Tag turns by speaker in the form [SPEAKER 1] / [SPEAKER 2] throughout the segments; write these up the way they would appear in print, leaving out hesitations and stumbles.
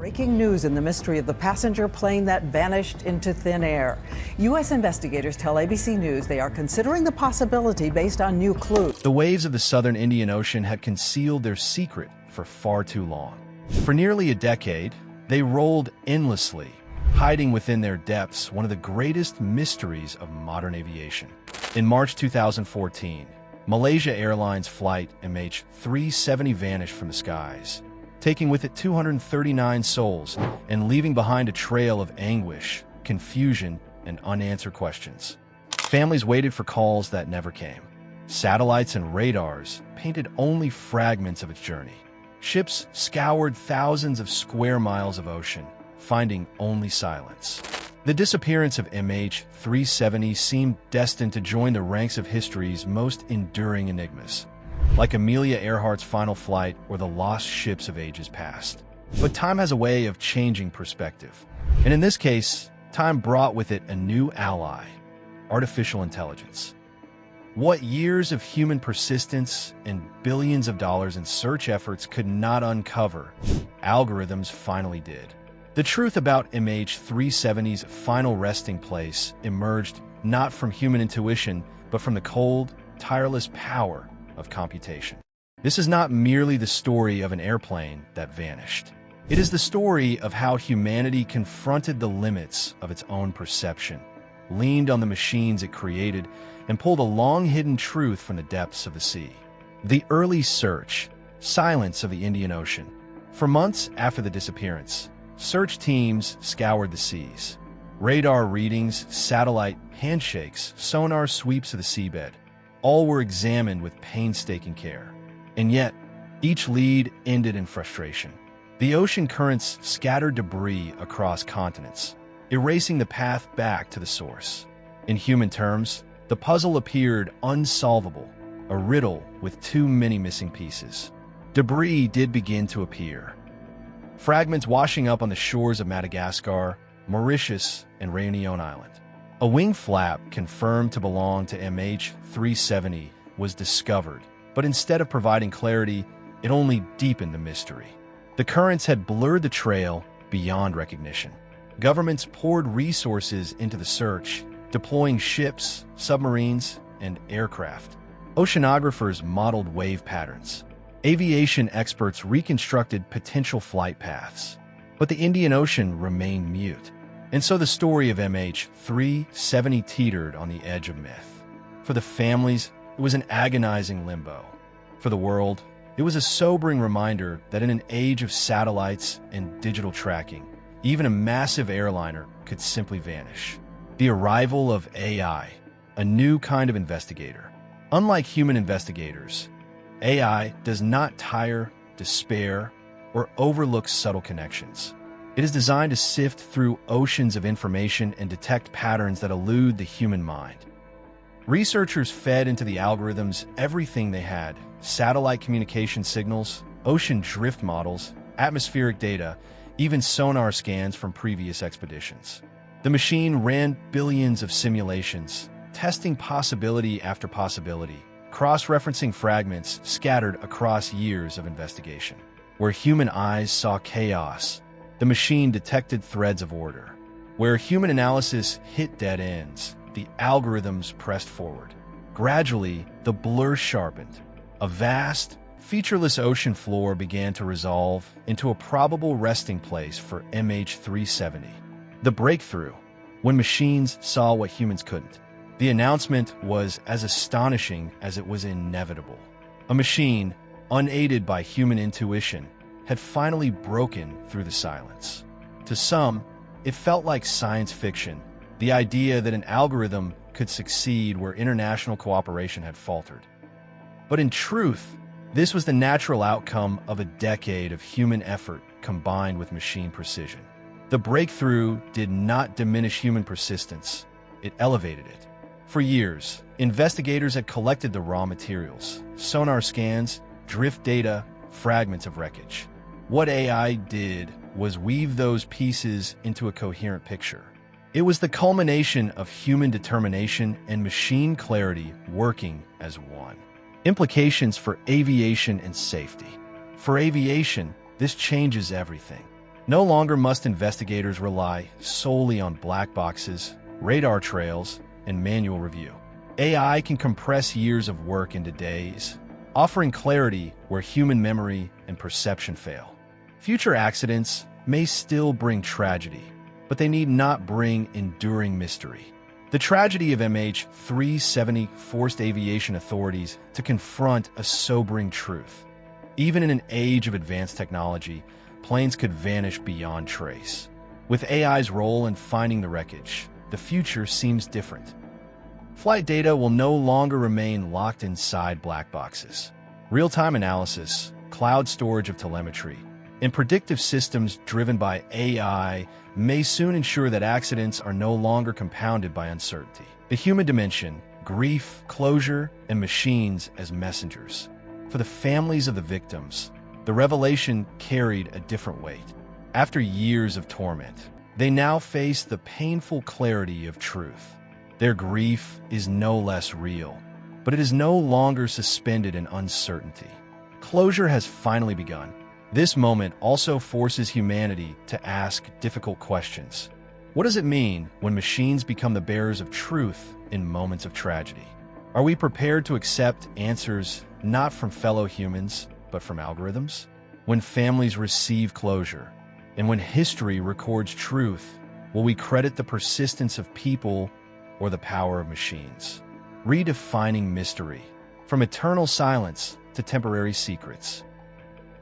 [SPEAKER 1] Breaking news in the mystery of the passenger plane that vanished into thin air. U.S. investigators tell ABC News they are considering the possibility based on new clues.
[SPEAKER 2] The waves of the southern Indian Ocean had concealed their secret for far too long. For nearly a decade, they rolled endlessly, hiding within their depths one of the greatest mysteries of modern aviation. In March 2014, Malaysia Airlines Flight MH370 vanished from the skies, taking with it 239 souls and leaving behind a trail of anguish, confusion, and unanswered questions. Families waited for calls that never came. Satellites and radars painted only fragments of its journey. Ships scoured thousands of square miles of ocean, finding only silence. The disappearance of MH370 seemed destined to join the ranks of history's most enduring enigmas, like Amelia Earhart's final flight or the lost ships of ages past. But time has a way of changing perspective. And in this case, time brought with it a new ally: artificial intelligence. What years of human persistence and billions of dollars in search efforts could not uncover, algorithms finally did. The truth about MH370's final resting place emerged not from human intuition, but from the cold, tireless power of computation. This is not merely the story of an airplane that vanished. It is the story of how humanity confronted the limits of its own perception, leaned on the machines it created, and pulled a long-hidden truth from the depths of the sea. The early search, silence of the Indian Ocean. For months after the disappearance, search teams scoured the seas. Radar readings, satellite handshakes, sonar sweeps of the seabed, all were examined with painstaking care. And yet, each lead ended in frustration. The ocean currents scattered debris across continents, erasing the path back to the source. In human terms, the puzzle appeared unsolvable, a riddle with too many missing pieces. Debris did begin to appear. Fragments washing up on the shores of Madagascar, Mauritius, and Réunion Island. A wing flap confirmed to belong to MH370 was discovered, but instead of providing clarity, it only deepened the mystery. The currents had blurred the trail beyond recognition. Governments poured resources into the search, deploying ships, submarines, and aircraft. Oceanographers modeled wave patterns. Aviation experts reconstructed potential flight paths. But the Indian Ocean remained mute. And so the story of MH370 teetered on the edge of myth. For the families, it was an agonizing limbo. For the world, it was a sobering reminder that in an age of satellites and digital tracking, even a massive airliner could simply vanish. The arrival of AI, a new kind of investigator. Unlike human investigators, AI does not tire, despair, or overlook subtle connections. It is designed to sift through oceans of information and detect patterns that elude the human mind. Researchers fed into the algorithms everything they had: satellite communication signals, ocean drift models, atmospheric data, even sonar scans from previous expeditions. The machine ran billions of simulations, testing possibility after possibility, cross-referencing fragments scattered across years of investigation. Where human eyes saw chaos, the machine detected threads of order. Where human analysis hit dead ends, the algorithms pressed forward. Gradually, the blur sharpened. A vast, featureless ocean floor began to resolve into a probable resting place for MH370. The breakthrough, when machines saw what humans couldn't. The announcement was as astonishing as it was inevitable. A machine, unaided by human intuition, had finally broken through the silence. To some, it felt like science fiction, the idea that an algorithm could succeed where international cooperation had faltered. But in truth, this was the natural outcome of a decade of human effort combined with machine precision. The breakthrough did not diminish human persistence, it elevated it. For years, investigators had collected the raw materials: sonar scans, drift data, fragments of wreckage. What AI did was weave those pieces into a coherent picture. It was the culmination of human determination and machine clarity working as one. Implications for aviation and safety. For aviation, this changes everything. No longer must investigators rely solely on black boxes, radar trails, and manual review. AI can compress years of work into days, offering clarity where human memory and perception fail. Future accidents may still bring tragedy, but they need not bring enduring mystery. The tragedy of MH370 forced aviation authorities to confront a sobering truth. Even in an age of advanced technology, planes could vanish beyond trace. With AI's role in finding the wreckage, the future seems different. Flight data will no longer remain locked inside black boxes. Real-time analysis, cloud storage of telemetry, and predictive systems driven by AI may soon ensure that accidents are no longer compounded by uncertainty. The human dimension, grief, closure, and machines as messengers. For the families of the victims, the revelation carried a different weight. After years of torment, they now face the painful clarity of truth. Their grief is no less real, but it is no longer suspended in uncertainty. Closure has finally begun. This moment also forces humanity to ask difficult questions. What does it mean when machines become the bearers of truth in moments of tragedy? Are we prepared to accept answers not from fellow humans, but from algorithms? When families receive closure, and when history records truth, will we credit the persistence of people or the power of machines? Redefining mystery, from eternal silence to temporary secrets.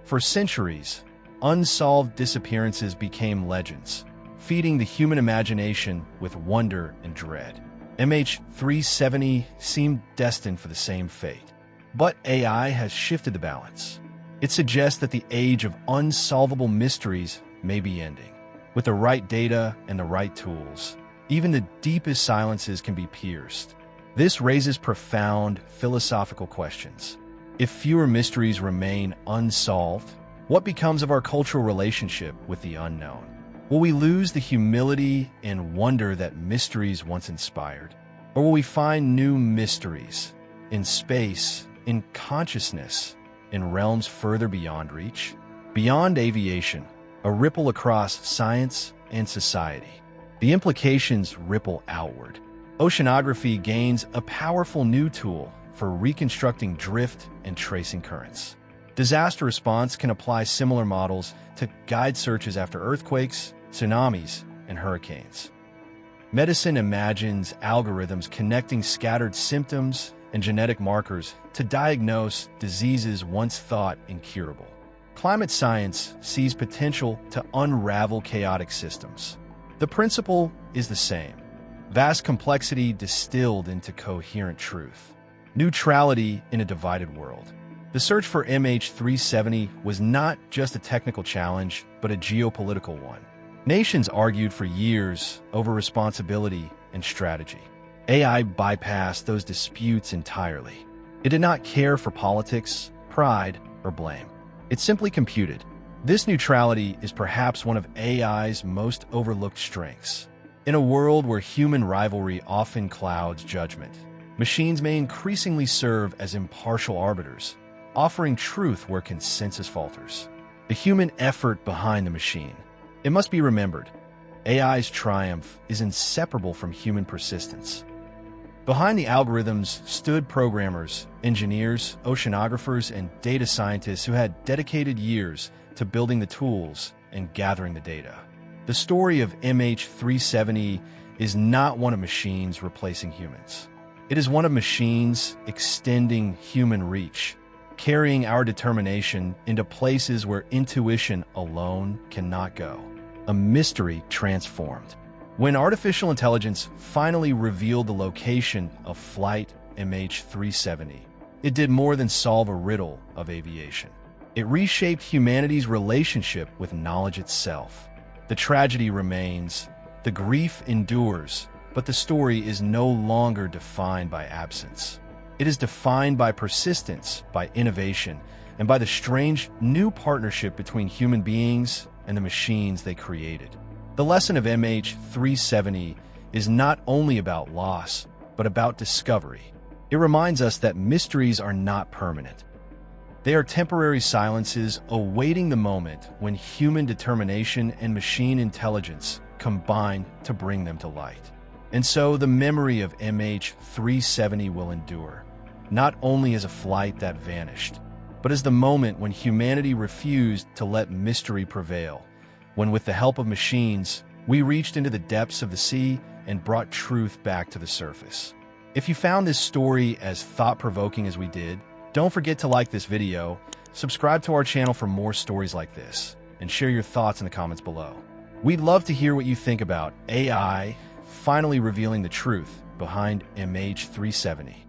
[SPEAKER 2] For centuries, unsolved disappearances became legends, feeding the human imagination with wonder and dread. MH370 seemed destined for the same fate. But AI has shifted the balance. It suggests that the age of unsolvable mysteries may be ending. With the right data and the right tools, even the deepest silences can be pierced. This raises profound philosophical questions. If fewer mysteries remain unsolved, what becomes of our cultural relationship with the unknown? Will we lose the humility and wonder that mysteries once inspired? Or will we find new mysteries in space, in consciousness, in realms further beyond reach? Beyond aviation, a ripple across science and society. The implications ripple outward. Oceanography gains a powerful new tool for reconstructing drift and tracing currents. Disaster response can apply similar models to guide searches after earthquakes, tsunamis, and hurricanes. Medicine imagines algorithms connecting scattered symptoms and genetic markers to diagnose diseases once thought incurable. Climate science sees potential to unravel chaotic systems. The principle is the same: vast complexity distilled into coherent truth. Neutrality in a divided world. The search for MH370 was not just a technical challenge, but a geopolitical one. Nations argued for years over responsibility and strategy. AI bypassed those disputes entirely. It did not care for politics, pride, or blame. It simply computed. This neutrality is perhaps one of AI's most overlooked strengths. In a world where human rivalry often clouds judgment, machines may increasingly serve as impartial arbiters, offering truth where consensus falters. The human effort behind the machine. It must be remembered, AI's triumph is inseparable from human persistence. Behind the algorithms stood programmers, engineers, oceanographers, and data scientists who had dedicated years to building the tools and gathering the data. The story of MH370 is not one of machines replacing humans. It is one of machines extending human reach, carrying our determination into places where intuition alone cannot go. A mystery transformed. When artificial intelligence finally revealed the location of Flight MH370, it did more than solve a riddle of aviation. It reshaped humanity's relationship with knowledge itself. The tragedy remains, the grief endures, but the story is no longer defined by absence. It is defined by persistence, by innovation, and by the strange new partnership between human beings and the machines they created. The lesson of MH370 is not only about loss, but about discovery. It reminds us that mysteries are not permanent. They are temporary silences awaiting the moment when human determination and machine intelligence combine to bring them to light. And so the memory of MH370 will endure, not only as a flight that vanished, but as the moment when humanity refused to let mystery prevail, when with the help of machines, we reached into the depths of the sea and brought truth back to the surface. If you found this story as thought-provoking as we did, don't forget to like this video, subscribe to our channel for more stories like this, and share your thoughts in the comments below. We'd love to hear what you think about AI finally revealing the truth behind MH370.